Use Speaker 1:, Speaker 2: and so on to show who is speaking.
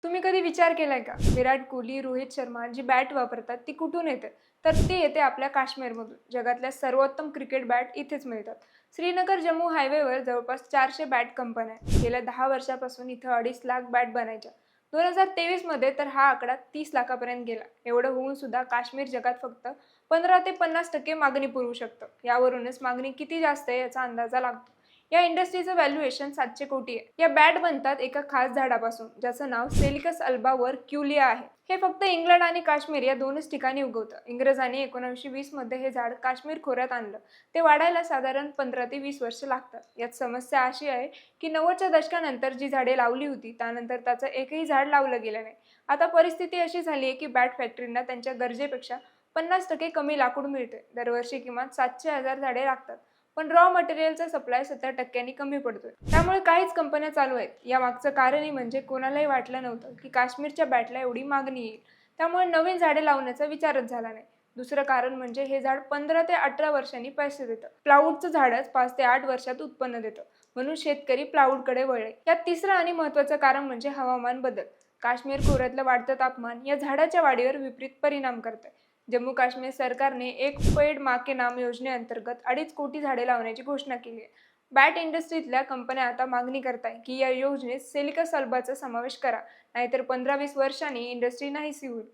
Speaker 1: तुम्ही कधी विचार केलाय का? विराट कोहली, रोहित शर्मा जी बॅट वापरतात ती कुठून येते? तर ती येते आपल्या काश्मीरमधून. जगातल्या सर्वोत्तम क्रिकेट बॅट इथेच मिळतात. श्रीनगर जम्मू हायवेवर जवळपास 400 बॅट कंपन्या आहेत. गेल्या 10 वर्षापासून इथं 2.5 लाख बॅट बनायच्या. 2023 मध्ये तर हा आकडा 30 लाखापर्यंत गेला. एवढं होऊन सुद्धा काश्मीर जगात फक्त 15 ते 50% मागणी पुरवू शकतं. यावरूनच मागणी किती जास्त आहे याचा अंदाजा लागतो. या इंडस्ट्रीचं व्हॅल्युएशन 700 कोटी आहे. या बॅट बनतात एका खास झाडापासून, ज्याचं नाव सेलिकस अल्बा वर्क्युलिया आहे. हे फक्त इंग्लंड आणि काश्मीर या दोनच ठिकाणी उगवतं. इंग्रजांनी 1920 मध्ये हे झाड काश्मीर खोऱ्यात आणलं. ते वाढायला साधारण 15 ते 20 वर्ष लागतात. यात समस्या अशी आहे की 90च्या दशकानंतर जी झाडे लावली होती त्यानंतर त्याचं एकही झाड लावलं गेलं नाही. आता परिस्थिती अशी झाली आहे की बॅट फॅक्टरींना त्यांच्या गरजेपेक्षा 50% कमी लाकूड मिळते. दरवर्षी किमान 700,000 झाडे लागतात. पण रॉ मटेरियलचा सप्लाय 70% कमी पडतोय. त्यामुळे काहीच कंपन्या चालू आहेत. या मागचं कारणही म्हणजे कोणालाही वाटलं नव्हतं की काश्मीरच्या बॅटला एवढी मागणी येईल. त्यामुळे नवीन झाडे लावण्याचा विचारच झाला नाही. दुसरं कारण म्हणजे हे झाड 15 ते 18 वर्षांनी पैसे देतं. प्लाऊडचं झाडच 5 ते 8 वर्षात उत्पन्न देतं. म्हणून शेतकरी प्लाऊडकडे वळले. यात तिसरं आणि महत्त्वाचं कारण म्हणजे हवामान बदल. काश्मीर खोऱ्यातलं वाढतं तापमान या झाडाच्या वाढीवर विपरीत परिणाम करतंय. जम्मू काश्मीर सरकारने एक पेड माँ के नाम योजनेअंतर्गत 2.5 कोटी झाडे लावण्याची घोषणा केली आहे. बॅट इंडस्ट्रीतल्या कंपन्या आता मागणी करताय की या योजनेत सेलिकस अल्बाचा समावेश करा, नाहीतर 15-20 वर्षांनी इंडस्ट्री नाहीशी होईल.